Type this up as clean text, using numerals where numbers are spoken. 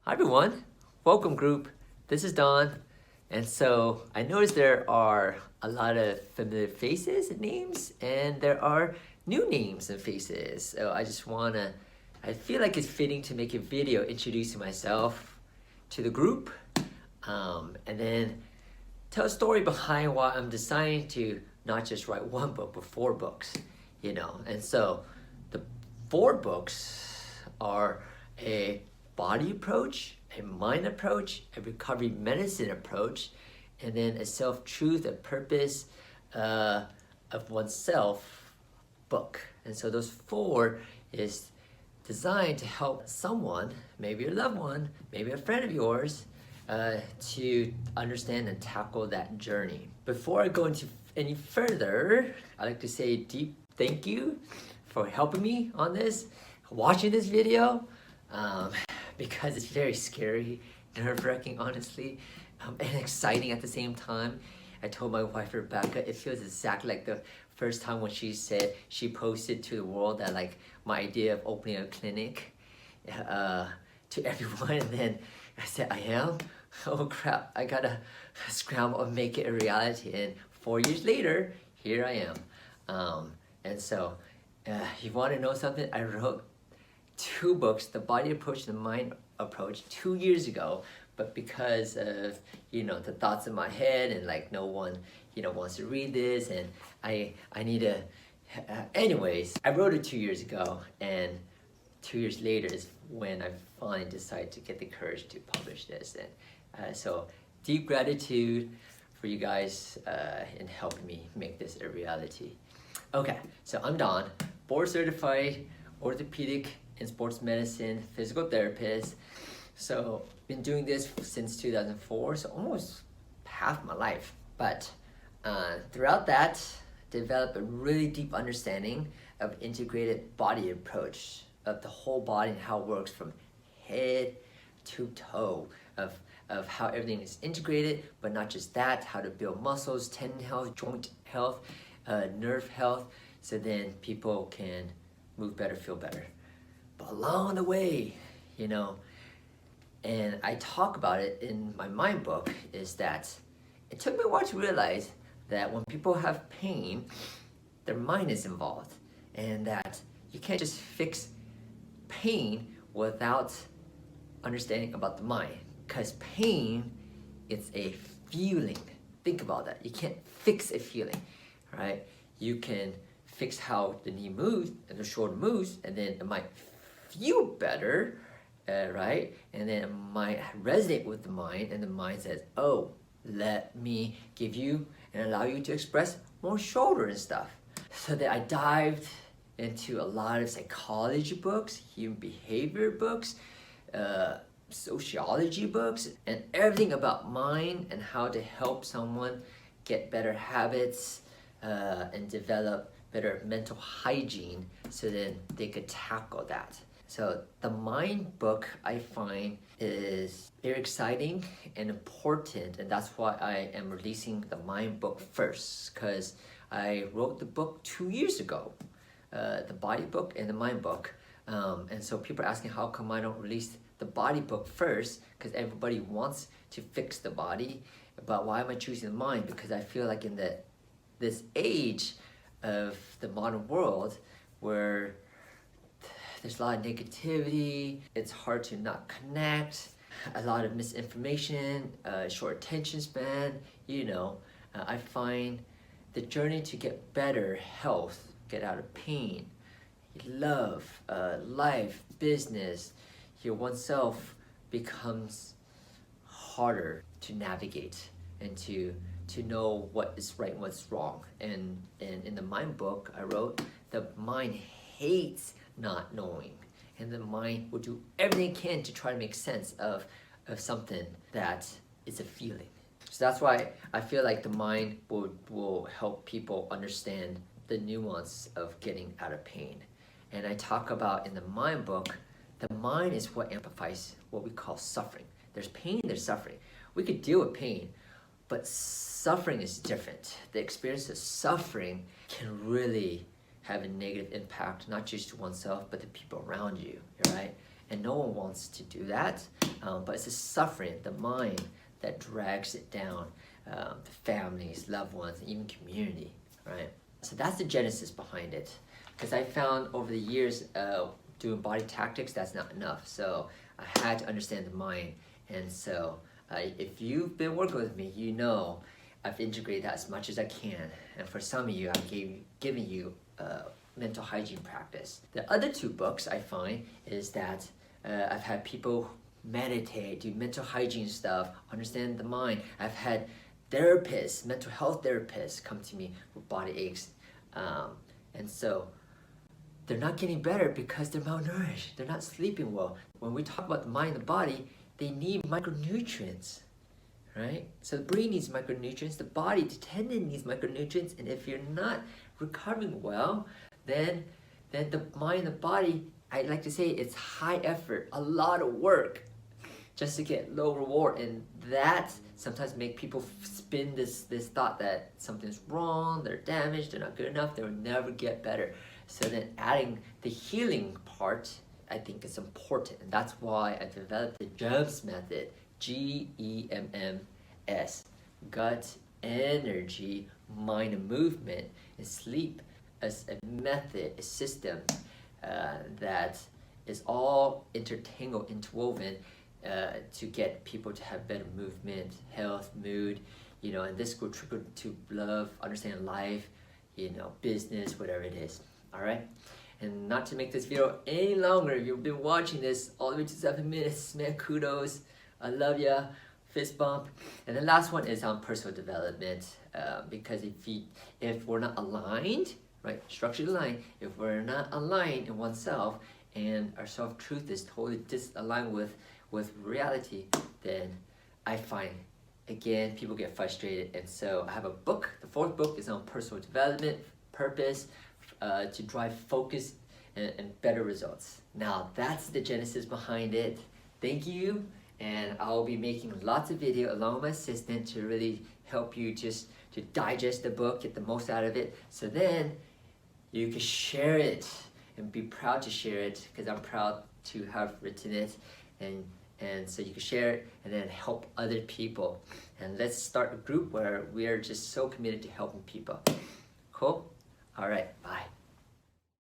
Hi everyone, welcome group. This is Don, and so I noticed there are a lot of familiar faces and names, and there are new names and faces. So I feel like it's fitting to make a video introducing myself to the group, and then tell a story behind why I'm deciding to not just write one book, but 4 books, And so the 4 books are a body approach, a mind approach, a recovery medicine approach, and then a self-truth, a purpose of oneself book. And so those 4 is designed to help someone, maybe your loved one, maybe a friend of yours, to understand and tackle that journey. Before I go into any further, I'd like to say a deep thank you for helping me on this, watching this video, because it's very scary, nerve-wracking honestly, and exciting at the same time. I told my wife Rebecca, it feels exactly like the first time when she said, she posted to the world that like my idea of opening a clinic to everyone, and then I said, I am? Oh crap, I gotta scramble and make it a reality, and 4 years later, here I am. And so, you wanna know something? I wrote 2 books, the body approach and the mind approach, 2 years ago, but because of, the thoughts in my head and like no one, wants to read this, and I need to, anyways, I wrote it 2 years ago, and 2 years later is when I finally decided to get the courage to publish this. And so deep gratitude for you guys in helping me make this a reality. Okay, so I'm Don, board certified orthopedic and sports medicine physical therapist. So been doing this since 2004, so almost half my life. But throughout that, developed a really deep understanding of integrated body approach of the whole body and how it works from head to toe, of how everything is integrated, but not just that, how to build muscles, tendon health, joint health, nerve health, so then people can move better, feel better. But along the way, and I talk about it in my mind book, is that it took me a while to realize that when people have pain, their mind is involved, and that you can't just fix pain without understanding about the mind, because pain is a feeling. Think about that. You can't fix a feeling, right? You can fix how the knee moves and the shoulder moves, and then it might feel better, right? And then it might resonate with the mind, and the mind says, oh, let me give you and allow you to express more shoulder and stuff. So that I dived into a lot of psychology books, human behavior books, sociology books, and everything about mind and how to help someone get better habits and develop better mental hygiene, so then they could tackle that. So the mind book, I find, is very exciting and important, and that's why I am releasing the mind book first, because I wrote the book 2 years ago, the body book and the mind book. And so people are asking, how come I don't release the body book first? Because everybody wants to fix the body, but why am I choosing the mind? Because I feel like in this age of the modern world, where there's a lot of negativity, it's hard to not connect, a lot of misinformation, short attention span, I find the journey to get better health, get out of pain, love, life, business, oneself becomes harder to navigate and to know what is right and what's wrong. And in the mind book I wrote, the mind hates not knowing, and the mind will do everything it can to try to make sense of something that is a feeling. So that's why I feel like the mind will help people understand the nuance of getting out of pain. And I talk about in the mind book, the mind is what amplifies what we call suffering. There's pain, there's suffering. We could deal with pain, but suffering is different. The experience of suffering can really have a negative impact, not just to oneself, but the people around you, right? And no one wants to do that. but it's the suffering, the mind, that drags it down. The families, loved ones, even community, right? So that's the genesis behind it. Because I found over the years doing body tactics, that's not enough. So I had to understand the mind. And so if you've been working with me, you know I've integrated that as much as I can. And for some of you, I'm giving you mental hygiene practice. The other two books I find is that I've had people meditate, do mental hygiene stuff, understand the mind. I've had therapists, mental health therapists come to me with body aches. And so they're not getting better because they're malnourished. They're not sleeping well. When we talk about the mind and the body, they need micronutrients, right? So the brain needs micronutrients, the body, the tendon needs micronutrients, and if you're not recovering well, then the mind and the body, I like to say it's high effort, a lot of work just to get low reward, and that sometimes make people spin this thought that something's wrong, they're damaged, they're not good enough, they will never get better. So then adding the healing part, I think is important, and that's why I developed the GEMS method, GEMMS, gut, energy, mind and movement, and sleep as a method, a system that is all interwoven to get people to have better movement, health, mood, and this will trickle to love, understand life, business, whatever it is. All right, and not to make this video any longer, you've been watching this all the way to 7 minutes, man, kudos, I love ya, fist bump. And the last one is on personal development, because if we're not aligned, right, structurally aligned, if we're not aligned in oneself and our self-truth is totally disaligned with reality, then I find, again, people get frustrated. And so I have a book, the 4th book is on personal development, purpose, to drive focus and better results. Now that's the genesis behind it. Thank you, and I'll be making lots of video along with my assistant to really help you just to digest the book, get the most out of it, so then you can share it and be proud to share it, because I'm proud to have written it, and so you can share it and then help other people. And let's start a group where we are just so committed to helping people. Cool? All right, bye.